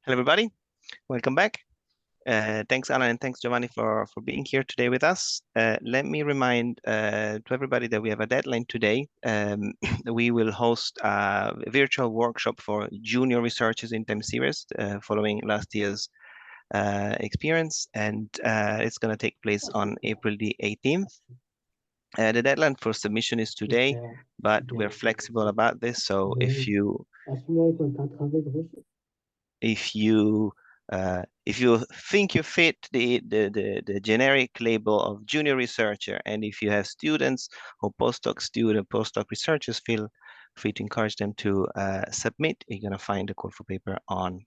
Hello, everybody. Welcome back. Thanks, Allan, and thanks, Giovanni, for being here today with us. Let me remind to everybody that we have a deadline today. We will host a virtual workshop for junior researchers in time series following last year's experience, and it's going to take place on April the 18th. The deadline for submission is today, but we're flexible about this. So if you think you fit the generic label of junior researcher, and if you have students or postdoc researchers, feel free to encourage them to submit. You're going to find the call for paper online.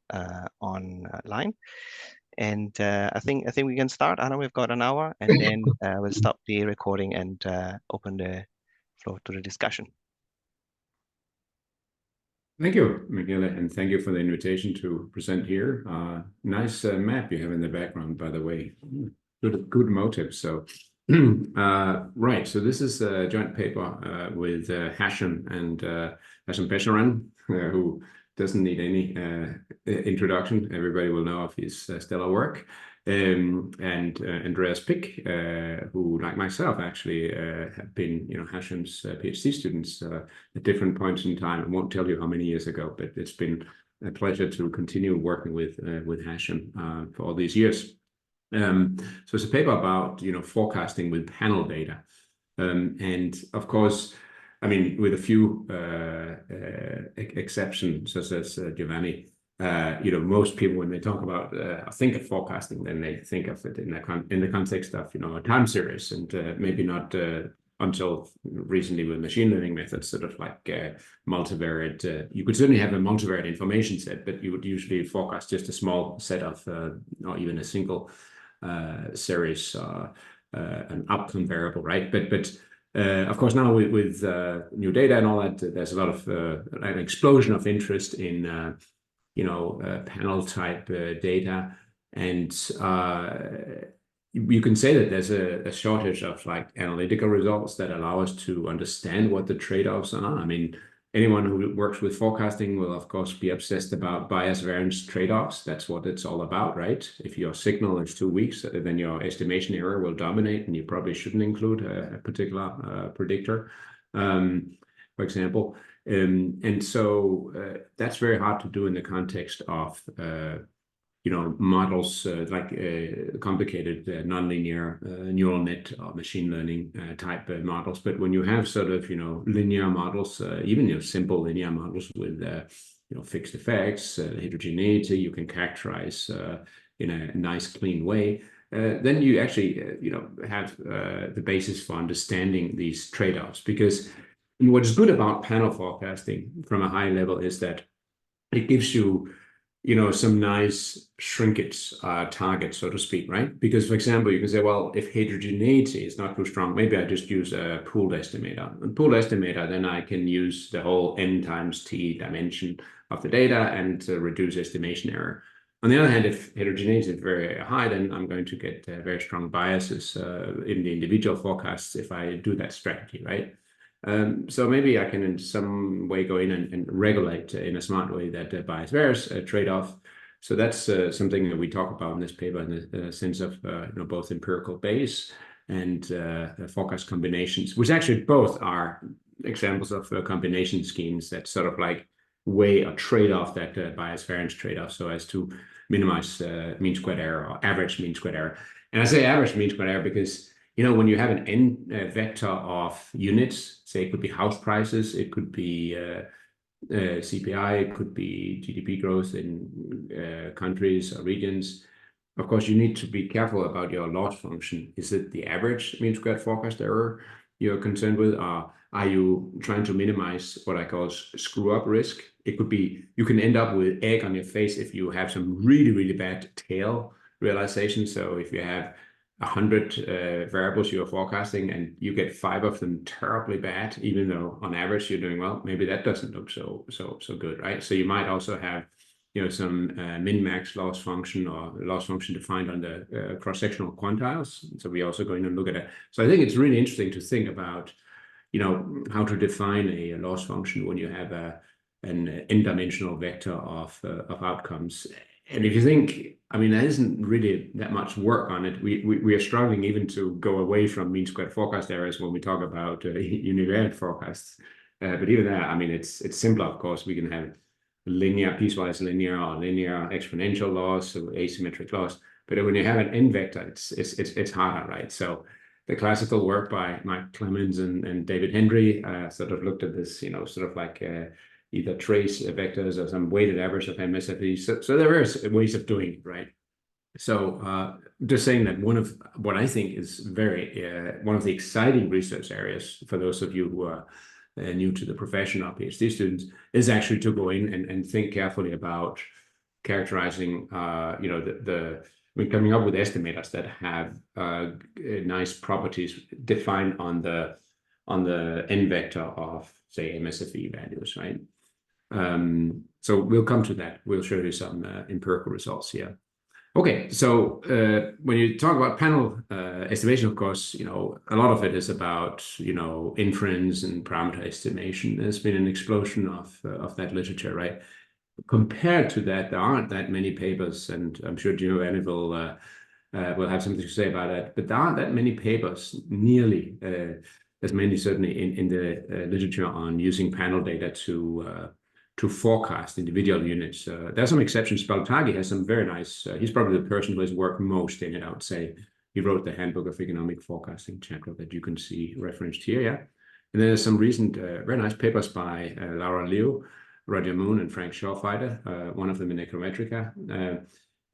And I think we can start. I know we've got an hour, and then we'll stop the recording and open the floor to the discussion. Thank you, Michele, and thank you for the invitation to present here. Nice map you have in the background, by the way. Good motive. So, right. So this is a joint paper with Hashim and Hashim Pesharan, who doesn't need any introduction. Everybody will know of his stellar work. And Andreas Pick, who, like myself, actually have been, Hashim's PhD students at different points in time. I won't tell you how many years ago, but it's been a pleasure to continue working with Hashim for all these years. So it's a paper about, forecasting with panel data, and of course, I mean, with a few exceptions, such as Giovanni. Most people, when they talk about think of forecasting, then they think of it in the context of a time series, and maybe not until recently with machine learning methods, sort of like multivariate. You could certainly have a multivariate information set, but you would usually forecast just a small set of, or even a single series, an outcome variable, right? But of course, now with new data and all that, there's a lot of an explosion of interest in panel type data, and you can say that there's a shortage of like analytical results that allow us to understand what the trade-offs are. I mean, anyone who works with forecasting will, of course, be obsessed about bias variance trade-offs. That's what it's all about, right? If your signal is too weak, then your estimation error will dominate, and you probably shouldn't include a particular predictor, for example. And so that's very hard to do in the context of models like complicated nonlinear neural net or machine learning type models. But when you have sort of linear models, even simple linear models with fixed effects, heterogeneity, you can characterize in a nice clean way. Then you actually have the basis for understanding these trade-offs, because what's good about panel forecasting from a high level is that it gives you, some nice shrinkage targets, so to speak, right? Because, for example, you can say, well, if heterogeneity is not too strong, maybe I just use a pooled estimator. A pooled estimator, then I can use the whole n times t dimension of the data and reduce estimation error. On the other hand, if heterogeneity is very high, then I'm going to get very strong biases in the individual forecasts if I do that strategy, right? So maybe I can in some way go in and regulate in a smart way that bias variance trade-off. So that's something that we talk about in this paper in the sense of both empirical base and forecast combinations, which actually both are examples of combination schemes that sort of like weigh a trade-off, that bias variance trade-off, so as to minimize mean squared error or average mean squared error. And I say average mean squared error because when you have an n vector of units, say it could be house prices, it could be CPI, it could be GDP growth in countries or regions. Of course, you need to be careful about your loss function. Is it the average mean squared forecast error you're concerned with? Or are you trying to minimize what I call screw up risk? It could be you can end up with egg on your face if you have some really, really bad tail realization. So if you have 100 variables you're forecasting and you get 5 of them terribly bad, even though on average you're doing well, maybe that doesn't look so good, right? So you might also have some min-max loss function or loss function defined on the cross-sectional quantiles. So we're also going to look at it. So I think it's really interesting to think about how to define a loss function when you have an n-dimensional vector of outcomes. And if you think, I mean, there isn't really that much work on it. We are struggling even to go away from mean squared forecast errors when we talk about univariate forecasts. But even that, I mean, it's simpler, of course. We can have linear, piecewise linear, or linear exponential loss, so asymmetric loss. But when you have an n vector, it's harder, right? So the classical work by Mike Clemens and David Hendry sort of looked at this, you know, sort of like either trace vectors or some weighted average of MSFE. So there are various ways of doing it, right? So just saying that one of what I think is very one of the exciting research areas for those of you who are new to the profession of PhD students is actually to go in and think carefully about characterizing, you know, coming up with estimators that have nice properties defined on the n vector of, say, MSFE values, right? So we'll come to that. We'll show you some empirical results here. Okay, so when you talk about panel estimation, of course, you know, a lot of it is about, you know, inference and parameter estimation. There's been an explosion of that literature, right? Compared to that, there aren't that many papers, and I'm sure Giovanni will have something to say about that, but there aren't that many papers, nearly as many certainly in the literature on using panel data to forecast individual units. There are some exceptions. Baltagi has some very nice, he's probably the person who has worked most in it, I would say. He wrote the Handbook of Economic Forecasting chapter that you can see referenced here, yeah. And then there's some recent very nice papers by Laura Liu, Roger Moon, and Frank Schaufighter, one of them in Econometrica,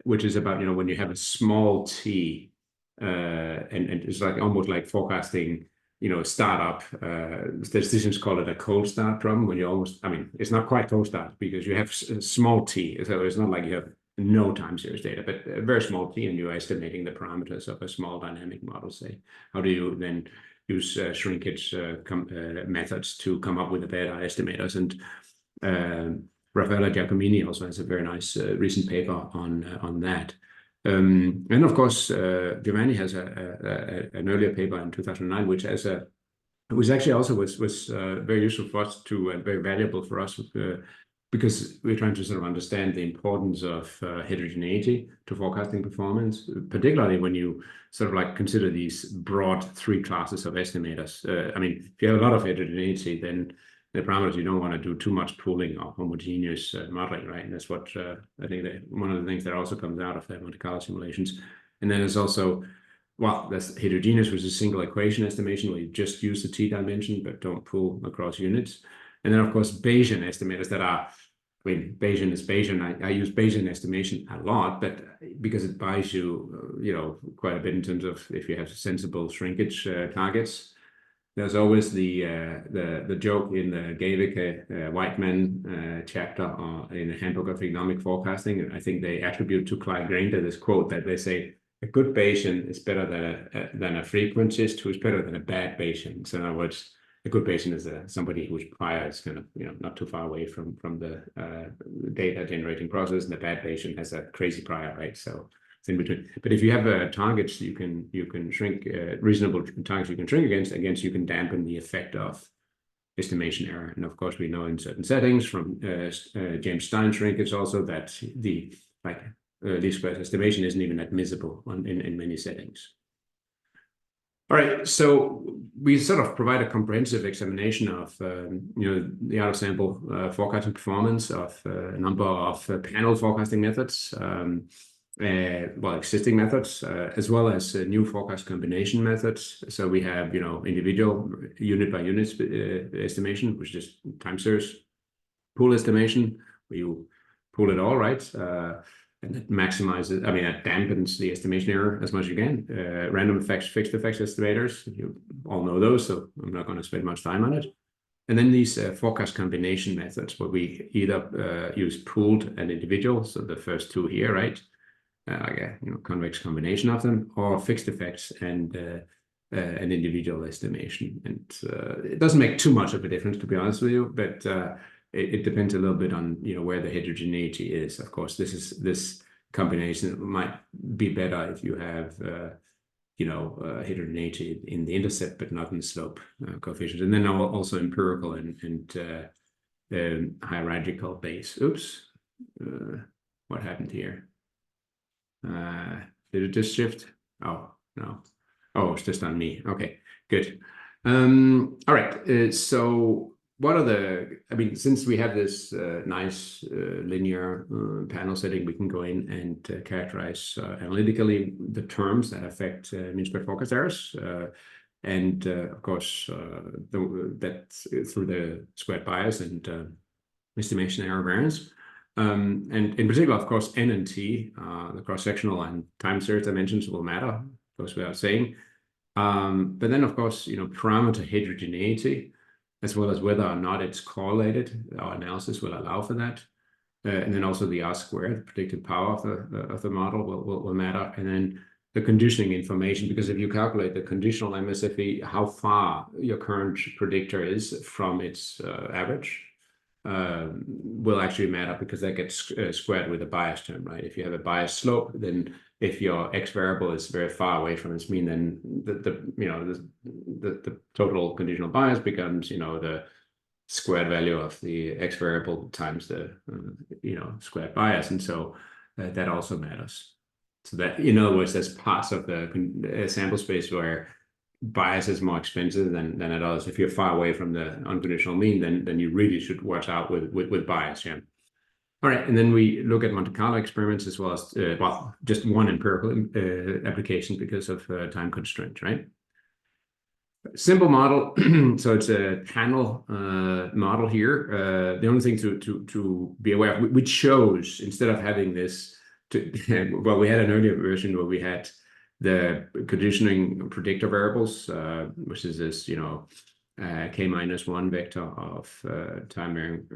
which is about, you know, when you have a small t, and it's like almost like forecasting, you know, a startup. Statisticians call it a cold start problem, when you almost, I mean, it's not quite cold start because you have a small t, so it's not like you have no time series data, but a very small t, and you're estimating the parameters of a small dynamic model, say. How do you then use shrinkage methods to come up with the better estimators? And Raffaella Giacomini also has a very nice recent paper on that. And of course, Giovanni has an earlier paper in 2009, which actually also was very useful for us and very valuable for us because we're trying to sort of understand the importance of heterogeneity to forecasting performance, particularly when you sort of like consider these broad three classes of estimators. I mean, if you have a lot of heterogeneity, then the parameters, you don't want to do too much pooling or homogeneous modeling, right? And that's what I think that one of the things that also comes out of the Monte Carlo simulations. And then there's also, well, that's heterogeneous, which is a single equation estimation where you just use the t dimension but don't pool across units. And then, of course, Bayesian estimators that are, I mean, Bayesian is Bayesian. I use Bayesian estimation a lot, but because it buys you, you know, quite a bit in terms of if you have sensible shrinkage targets. There's always the joke in the Gavike Whiteman chapter in the Handbook of Economic Forecasting. And I think they attribute to Clyde Granger this quote that they say, a good Bayesian is better than a frequentist who is better than a bad Bayesian. So in other words, a good Bayesian is somebody whose prior is kind of, you know, not too far away from the data generating process, and the bad Bayesian has a crazy prior, right? So in between. But if you have targets you can shrink, reasonable targets you can shrink against, you can dampen the effect of estimation error. And of course, we know in certain settings from James Stein shrinkage also that the least squares estimation isn't even admissible in many settings. All right, so we sort of provide a comprehensive examination of you know, the out of sample forecasting performance of a number of panel forecasting methods. Well, existing methods, as well as new forecast combination methods. So we have, you know, individual unit by unit estimation, which is time series, pool estimation, where you pool it all, right? And it maximizes, I mean, it dampens the estimation error as much as you can. Random effects, fixed effects estimators, you all know those, so I'm not going to spend much time on it. And then these forecast combination methods, where we either use pooled and individual, so the first two here, right? Like a, you know, convex combination of them, or fixed effects and an individual estimation. And it doesn't make too much of a difference, to be honest with you, but it depends a little bit on, you know, where the heterogeneity is. Of course, this combination might be better if you have you know, heterogeneity in the intercept, but not in the slope coefficients. And then also empirical and hierarchical base. Oops. what happened here. Did it just shift? Oh, no. Oh, it's just on me. Okay, good. All right, so what are the, I mean, since we have this nice linear panel setting, we can go in and characterize analytically the terms that affect mean squared forecast errors. And of course, that's through the squared bias and estimation error variance. And in particular, of course, N and T, the cross-sectional and time series dimensions will matter, goes without saying. But then, of course, parameter heterogeneity, as well as whether or not it's correlated, our analysis will allow for that. And then also the R squared, the predicted power of the model will matter. And then the conditioning information, because if you calculate the conditional MSFE, how far your current predictor is from its average, will actually matter, because that gets squared with a bias term, right? If you have a bias slope, then if your x variable is very far away from its mean, then the total conditional bias becomes the squared value of the x variable times the squared bias, and so that also matters. So that, in other words, there's parts of the sample space where bias is more expensive than at others. If you're far away from the unconditional mean, then you really should watch out with bias. Yeah. All right, and then we look at Monte Carlo experiments, as well as well, just one empirical application because of time constraints, right? Simple model. So it's a panel model here. The only thing to be aware of, we chose, instead of having this, well, we had an earlier version where we had the conditioning predictor variables, which is this, k-1 vector of time-varying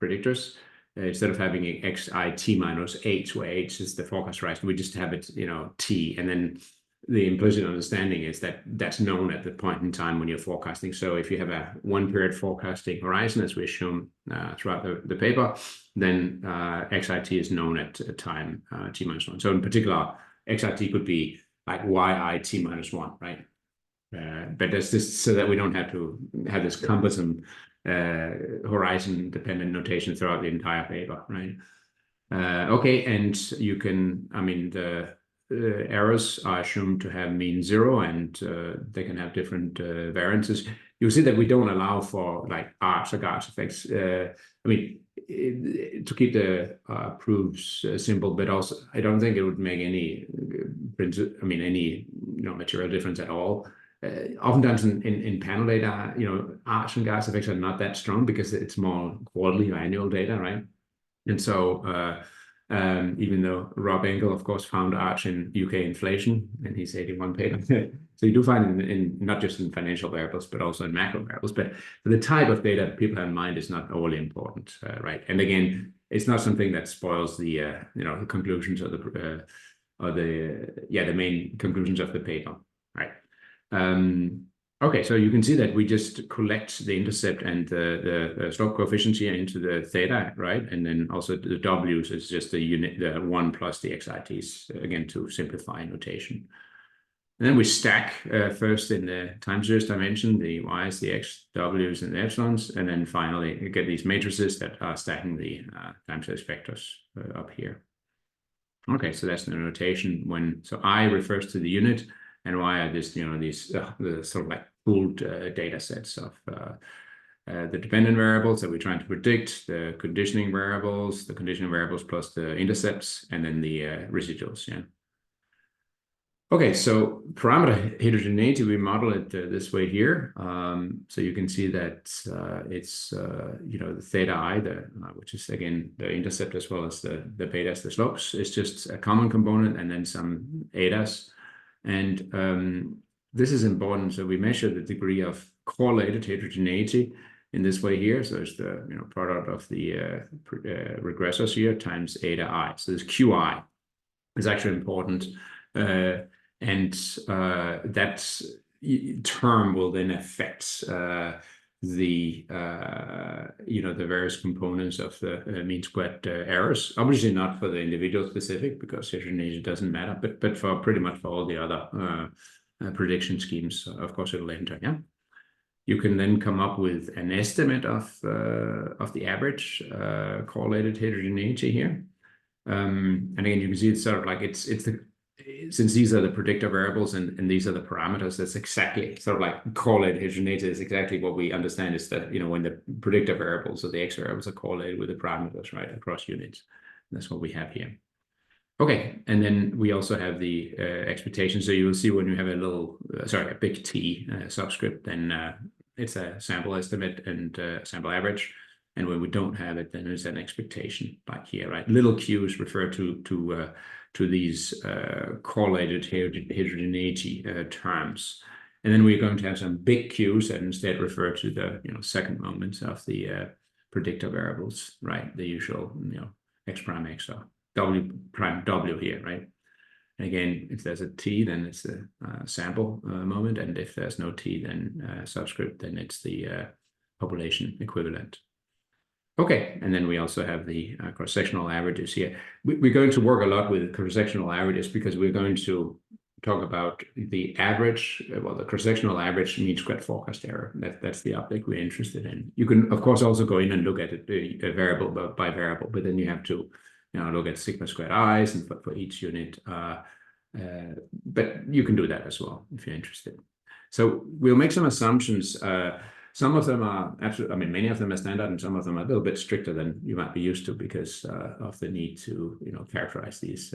predictors. Instead of having a xit-h, where h is the forecast horizon, we just have it, t, and then the implicit understanding is that that's known at the point in time when you're forecasting. So if you have a one-period forecasting horizon, as we've shown throughout the paper, then xit is known at time t-1. So in particular, xit could be like yit-1, right? But that's just so that we don't have to have this cumbersome horizon-dependent notation throughout the entire paper, right? Okay, and you can, the errors are assumed to have mean 0, and they can have different variances. You'll see that we don't allow for like arcs or Gauss effects. To keep the proofs simple, but also I don't think it would make any material difference at all. Oftentimes in panel data, arcs and Gauss effects are not that strong because it's more quarterly or annual data, right? And so even though Rob Engel, of course, found arch in UK inflation, and he's 81 paper. So you do find it in not just in financial variables, but also in macro variables. But the type of data people have in mind is not overly important, right? And again, it's not something that spoils the conclusions of the main conclusions of the paper, right? Okay, so you can see that we just collect the intercept and the slope coefficient here into the theta, right? And then also the W's is just the unit, the 1 plus the xit's, again, to simplify notation. And then we stack first in the time series dimension, the y's, the x, w's, and the epsilons, and then finally you get these matrices that are stacking the time series vectors up here. Okay, so that's the notation so I refers to the unit, and y are this, these the sort of like pooled data sets of the dependent variables that we're trying to predict, the conditioning variables plus the intercepts, and then the residuals. Yeah. Okay, so parameter heterogeneity, we model it this way here. So you can see that it's the theta I, which is again the intercept as well as the betas, the slopes, is just a common component, and then some etas. And this is important. So we measure the degree of correlated heterogeneity in this way here. So it's the product of the regressors here times eta I. So this qi is actually important, and that term will then affect the various components of the mean squared errors. Obviously not for the individual specific, because heterogeneity doesn't matter, but for pretty much for all the other prediction schemes, of course it'll enter. Yeah, you can then come up with an estimate of the average correlated heterogeneity here, And again, you can see it's sort of like since these are the predictor variables and these are the parameters, that's exactly sort of like correlated heterogeneity is exactly what we understand is that, when the predictor variables or the X variables are correlated with the parameters, right, across units. And that's what we have here. Okay, and then we also have the expectation. So you will see when you have a big T subscript, then it's a sample estimate and sample average. And when we don't have it, then there's an expectation, like here, right? Little q's refer to these correlated heterogeneity terms. And then we're going to have some big q's that instead refer to the second moments of the predictor variables, right? The usual x prime x or w prime w here, right? And again, if there's a t, then it's the sample moment, and if there's no t, then subscript, then it's the population equivalent. Okay, and then we also have the cross-sectional averages here. We're going to work a lot with cross-sectional averages because we're going to talk about the average. Well, the cross-sectional average mean squared forecast error. That's the object we're interested in. You can, of course, also go in and look at it variable by variable, but then you have to look at sigma squared i's and for each unit. But you can do that as well if you're interested. So we'll make some assumptions. Some of them are absolutely, many of them are standard, and some of them are a little bit stricter than you might be used to because of the need to, characterize these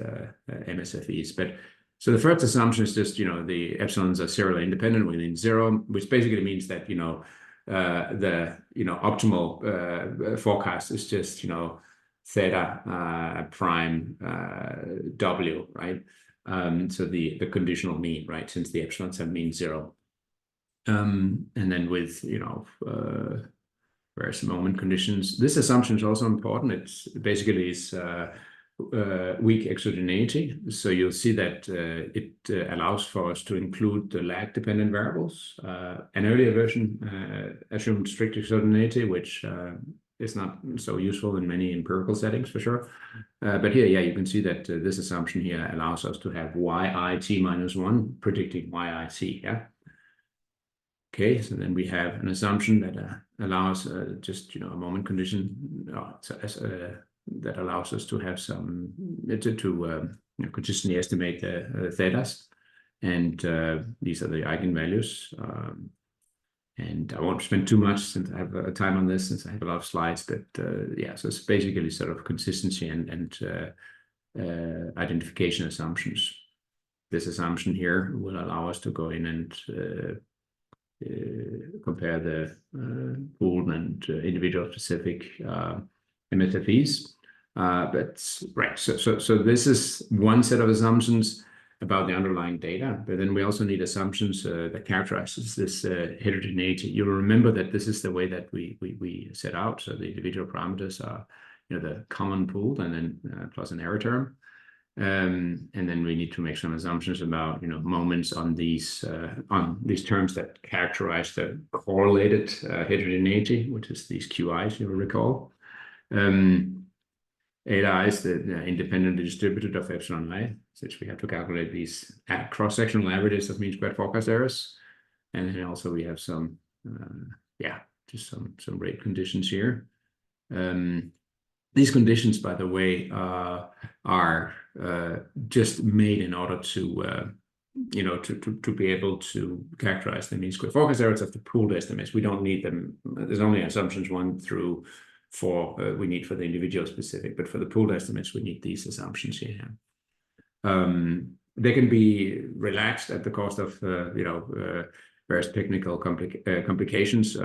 MSFEs. But so the first assumption is just, the epsilons are serially independent within zero, which basically means that, the, optimal forecast is just, theta prime w, right? So the conditional mean, right? Since the epsilons have mean zero. And then with, various moment conditions. This assumption is also important. It's basically weak exogeneity. So you'll see that it allows for us to include the lag-dependent variables. An earlier version assumed strict exogeneity, which is not so useful in many empirical settings for sure. But here, yeah, you can see that this assumption here allows us to have yit minus 1 predicting yit, yeah? Okay, so then we have an assumption that allows just a moment condition that allows us to have some consistently estimate the thetas, and these are the eigenvalues. And I won't spend too much since I have time on this, since I have a lot of slides. But yeah, so it's basically sort of consistency and identification assumptions. This assumption here will allow us to go in and compare the pooled and individual specific MSFEs. But right, so this is one set of assumptions about the underlying data, but then we also need assumptions that characterizes this heterogeneity. You'll remember that this is the way that we set out. So the individual parameters are the common pooled and then plus an error term. And then we need to make some assumptions about moments on these terms that characterize the correlated heterogeneity, which is these QIs, you'll recall. Eta is the independently distributed of epsilon I, since we have to calculate these cross-sectional averages of mean squared forecast errors. And then also we have some just some rate conditions here. These conditions, by the way, are just made in order to to be able to characterize the mean squared forecast errors of the pooled estimates. We don't need them. There's only assumptions 1 through 4 we need for the individual specific, but for the pooled estimates we need these assumptions here. They can be relaxed at the cost of various technical complications,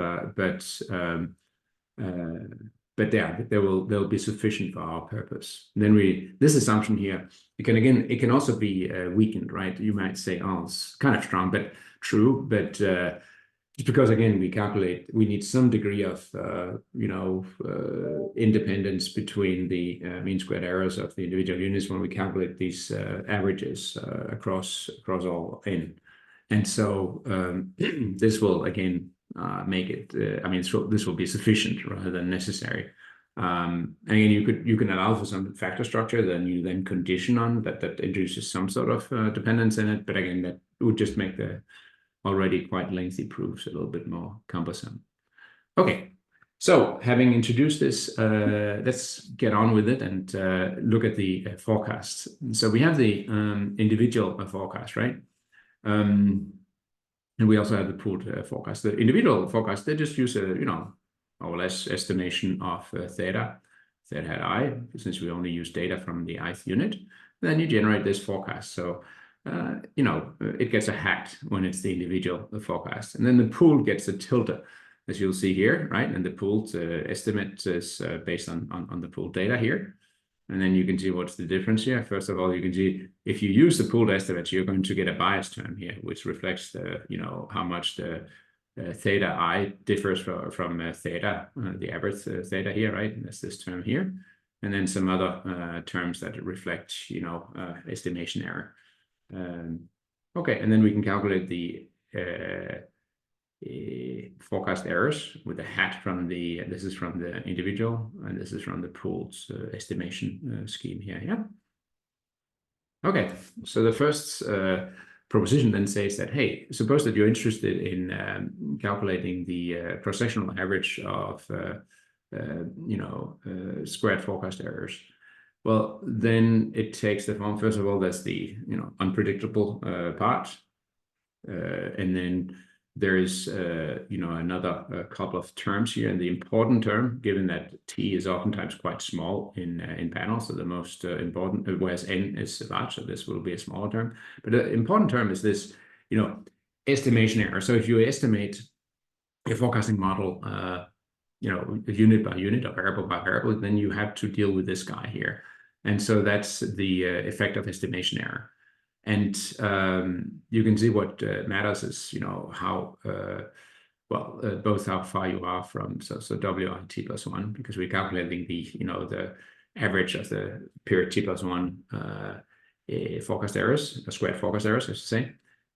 but yeah, they'll be sufficient for our purpose. Then this assumption here, it can also be weakened, right? You might say, oh, it's kind of strong, but true. But just because again we need some degree of independence between the mean squared errors of the individual units when we calculate these averages across all n. And so this will again make it. This will be sufficient rather than necessary. And again, you can allow for some factor structure, then you condition on that introduces some sort of dependence in it. But again, that would just make the already quite lengthy proofs a little bit more cumbersome. Okay, So having introduced this, let's get on with it and look at the forecasts. So we have the individual forecast, right? And we also have the pooled forecast. The individual forecast, they just use a, more or less estimation of theta hat I, since we only use data from the ith unit. Then you generate this forecast. So, it gets a hat when it's the individual forecast. And then the pool gets a tilde, as you'll see here, right? And the pooled estimate is based on the pooled data here. And then you can see what's the difference here. First of all, you can see if you use the pooled estimates, you're going to get a bias term here, which reflects the, how much the theta I differs from theta, the average theta here, right? And that's this term here. And then some other terms that reflect, estimation error. Okay, and then we can calculate the forecast errors with a hat from this is from the individual, and this is from the pooled estimation scheme here, yeah? Okay, so the first proposition then says that, hey, suppose that you're interested in calculating the cross-sectional average of, squared forecast errors. Well, then it takes the form, first of all, that's the, unpredictable part. And then there is, another couple of terms here. And the important term, given that T is oftentimes quite small in panels, so the most important, whereas N is large, so this will be a smaller term. But the important term is this, estimation error. So if you estimate a forecasting model, unit by unit or variable by variable, then you have to deal with this guy here. And so that's the effect of estimation error. And you can see what matters is, how, both how far you are from, so WI T plus 1, because we're calculating the, the average of the period T plus 1 forecast errors, squared forecast errors, I should say.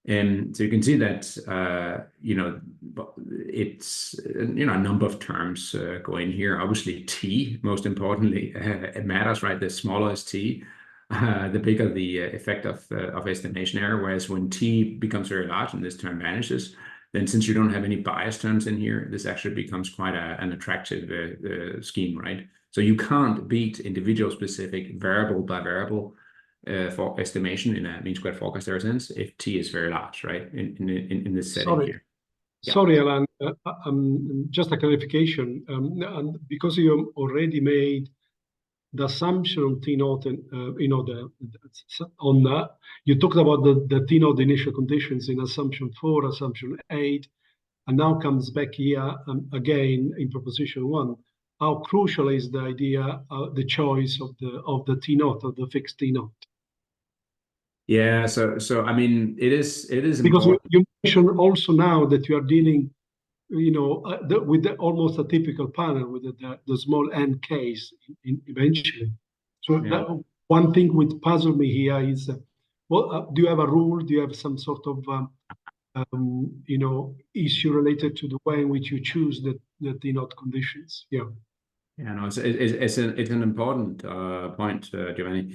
And so you can see that, it's, a number of terms go in here. Obviously, T, most importantly, it matters, right? The smaller is T, the bigger the effect of estimation error. Whereas when T becomes very large and this term vanishes, then since you don't have any bias terms in here, this actually becomes quite an attractive scheme, right? So you can't beat individual specific variable by variable for estimation in a mean squared forecast error sense if T is very large, right? In this setting here. Yeah. Sorry, Allan, just a clarification. And because you already made the assumption on T naught, and you talked about the T naught initial conditions in assumption 4, assumption 8, and now comes back here again in proposition 1. How crucial is the idea, the choice of the T naught, of the fixed T naught? Yeah, so I mean, it is because important. you mentioned also now that you are dealing, with almost a typical panel with the small n case eventually. So Yeah. One thing which puzzles me here is, do you have a rule? Do you have some sort of issue related to the way in which you choose the T naught conditions? Yeah. Yeah, no, it's an important point, Giovanni.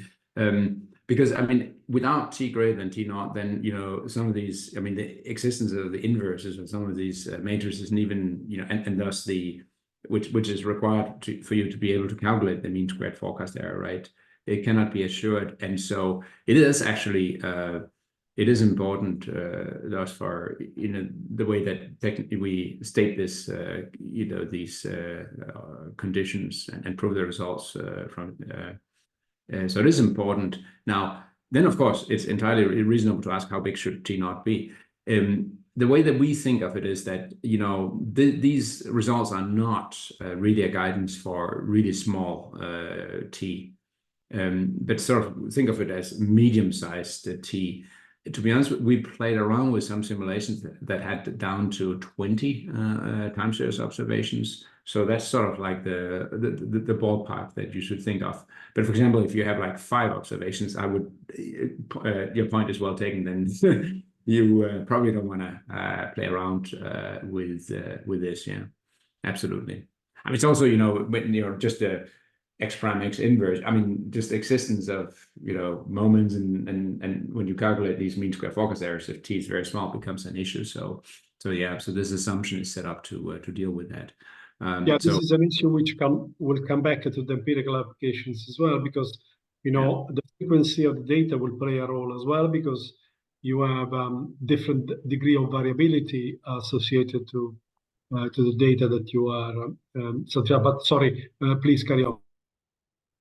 Because I mean, without T greater than T naught, then some of these, I mean, the existence of the inverses of some of these matrices, and even and thus the which is required for you to be able to calculate the mean squared forecast error, right? It cannot be assured, and so it is actually it is important thus for the way that technically we state this these conditions and prove the results from. So it is important. Now, then, of course, it's entirely reasonable to ask how big should T naught be. The way that we think of it is that, these results are not really a guidance for really small T, but sort of think of it as medium-sized T. To be honest, we played around with some simulations that had down to 20 time series observations. So that's sort of like the ballpark that you should think of. But for example, if you have like 5 observations, I would your point is well taken. Then you probably don't want to play around with this. Yeah, absolutely. I mean, it's also when just a X prime X inverse. I mean, just existence of moments and when you calculate these mean square forecast errors, if T is very small, becomes an issue. So yeah, so this assumption is set up to deal with that. Yeah, this is an issue which will come back to the empirical applications as well, because the frequency of the data will play a role as well, because you have different degree of variability associated to the data that you are. But sorry, please carry on.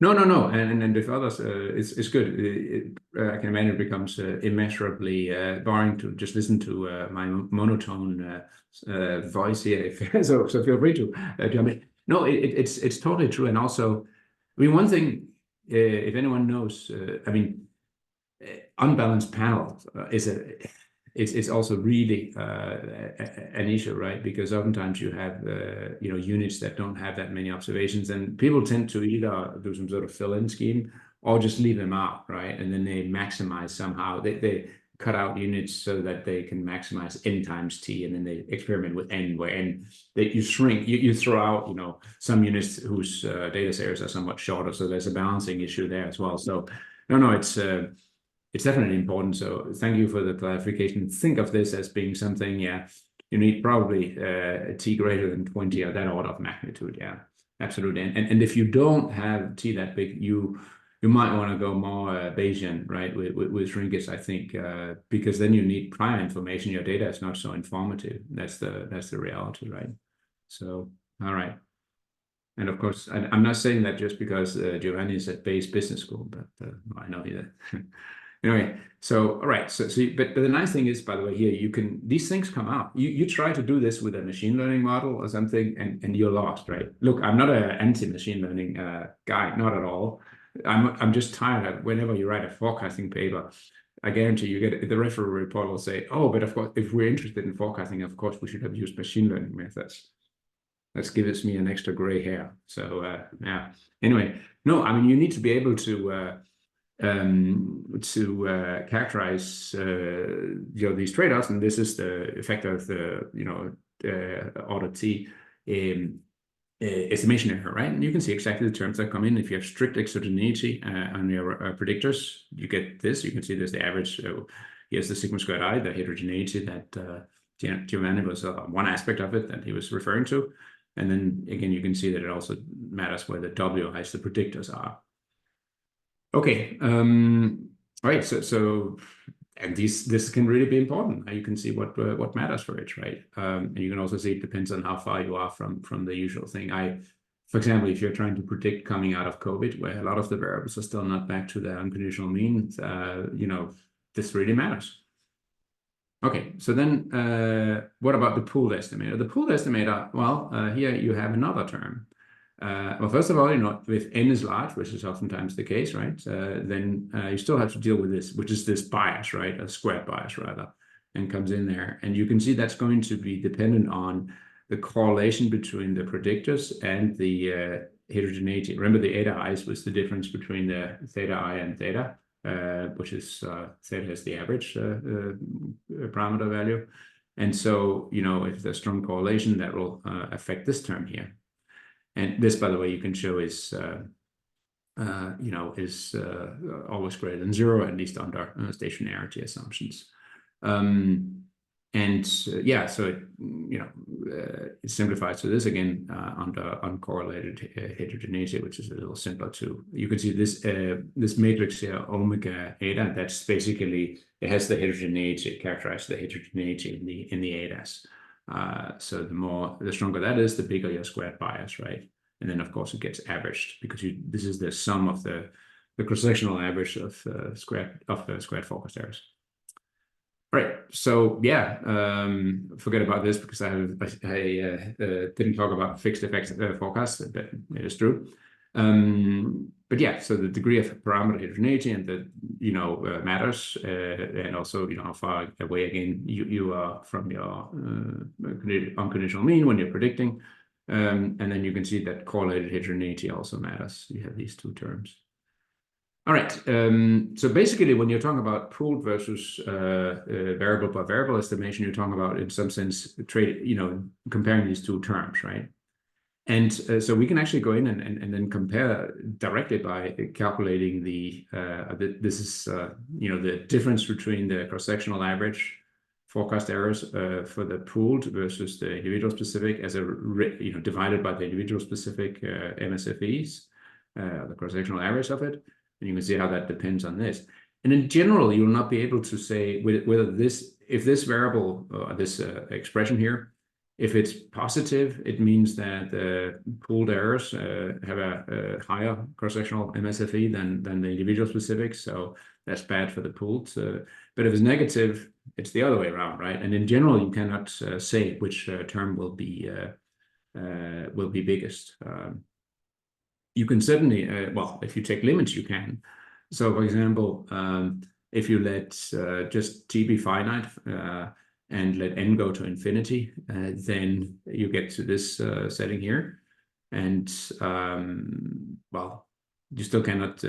No, and with others, it's good. I can imagine it becomes immeasurably boring to just listen to my monotone voice here. So feel free to jump in. No, it's totally true. And also, I mean, one thing, if anyone knows, I mean, unbalanced panel it's also really an issue, right? Because oftentimes you have units that don't have that many observations, and people tend to either do some sort of fill-in scheme or just leave them out, right? And then they maximize somehow. They cut out units so that they can maximize n times t, and then they experiment with n, where n you shrink, you throw out some units whose data series are somewhat shorter. So there's a balancing issue there as well. So no, it's definitely important. So thank you for the clarification. Think of this as being something, you need probably t greater than 20 or that order of magnitude. Yeah, absolutely. And if you don't have t that big, you might want to go more Bayesian, right, with shrinkage, I think, because then you need prior information. Your data is not so informative. That's the reality, right? So, all right. And of course, I'm not saying that just because Giovanni is at Bayes Business School, but I know that. Anyway, so all right, so but the nice thing is, by the way, here these things come out. You try to do this with a machine learning model or something, and you're lost, right? Look, I'm not an anti-machine learning guy, not at all. I'm just tired of whenever you write a forecasting paper, I guarantee you get the referee report will say, oh, but of course, if we're interested in forecasting, of course, we should have used machine learning methods. That gives me an extra gray hair. So yeah. Anyway, no, I mean, you need to be able to characterize these trade-offs, and this is the effect of the order t estimation error, right? And you can see exactly the terms that come in. If you have strict exogeneity on your predictors, you get this. You can see there's the average. So here's the sigma squared I, the heterogeneity that Giovanni was one aspect of it that he was referring to. And then again, you can see that it also matters where the WIs, the predictors, are. Okay, all right. So and this can really be important. You can see what matters for it, right? And you can also see it depends on how far you are from the usual thing. For example, if you're trying to predict coming out of COVID, where a lot of the variables are still not back to their unconditional mean, this really matters. Okay, so then what about the pooled estimator? The pooled estimator, well, here you have another term. Well, first of all, if n is large, which is oftentimes the case, right, then you still have to deal with this, which is this bias, right, a squared bias rather, and comes in there. And you can see that's going to be dependent on the correlation between the predictors and the heterogeneity. Remember, the eta i's was the difference between the theta I and theta, which is theta is the average parameter value. And so, if there's strong correlation, that will affect this term here. And this, by the way, you can show is always greater than 0, at least under stationarity assumptions. Yeah, so it simplifies to this again under uncorrelated heterogeneity, which is a little simpler too. You can see this this matrix here, omega eta. That's basically, it has the heterogeneity, it characterizes the heterogeneity in the etas. So the stronger that is, the bigger your squared bias, right? And then of course it gets averaged, because this is the sum of the cross-sectional average of squared forecast errors. All right, so yeah, forget about this because I didn't talk about fixed effects forecasts, but it is true. But yeah, so the degree of parameter heterogeneity and the matters, and also how far away again you are from your unconditional mean when you're predicting, and then you can see that correlated heterogeneity also matters. You have these two terms. All right, so basically when you're talking about pooled versus variable by variable estimation, you're talking about, in some sense, comparing these two terms, right? And so we can actually go in and then compare directly by calculating the difference between the cross-sectional average forecast errors for the pooled versus the individual specific as a divided by the individual specific MSFEs, the cross-sectional average of it, and you can see how that depends on this. And in general, you will not be able to say whether if this variable, this expression here, if it's positive, it means that the pooled errors have a higher cross-sectional MSFE than the individual specific, so that's bad for the pooled. But if it's negative, it's the other way around, right? And in general, you cannot say which term will be biggest. You can certainly, well, if you take limits, you can. So, for example, if you let just t be finite and let n go to infinity, then you get to this setting here. And, well, you still cannot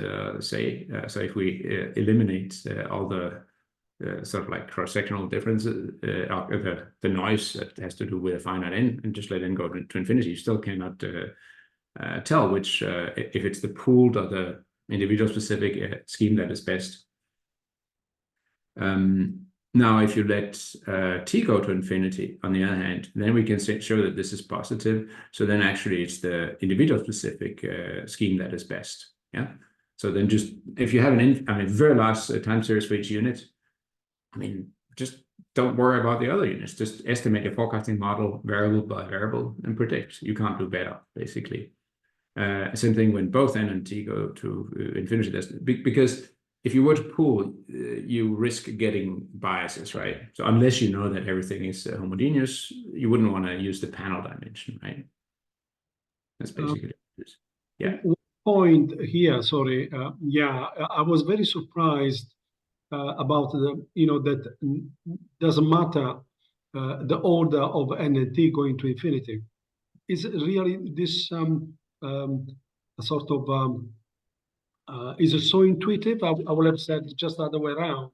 say, so if we eliminate all the sort of like cross-sectional differences, the noise that has to do with a finite n, and just let n go to infinity, you still cannot tell which, if it's the pooled or the individual specific scheme that is best. Now, if you let t go to infinity, on the other hand, then we can show that this is positive. So then actually it's the individual specific scheme that is best. Yeah. So then just if you have very large time series for each unit, just don't worry about the other units. Just estimate your forecasting model variable by variable and predict. You can't do better, basically. Same thing when both n and t go to infinity. Because if you were to pool, you risk getting biases, right? So unless you know that everything is homogeneous, you wouldn't want to use the panel dimension, right? That's basically it. Yeah. One point here, sorry. Yeah, I was very surprised about that doesn't matter the order of n and t going to infinity. Is really this sort of is it so intuitive? I would have said just the other way around,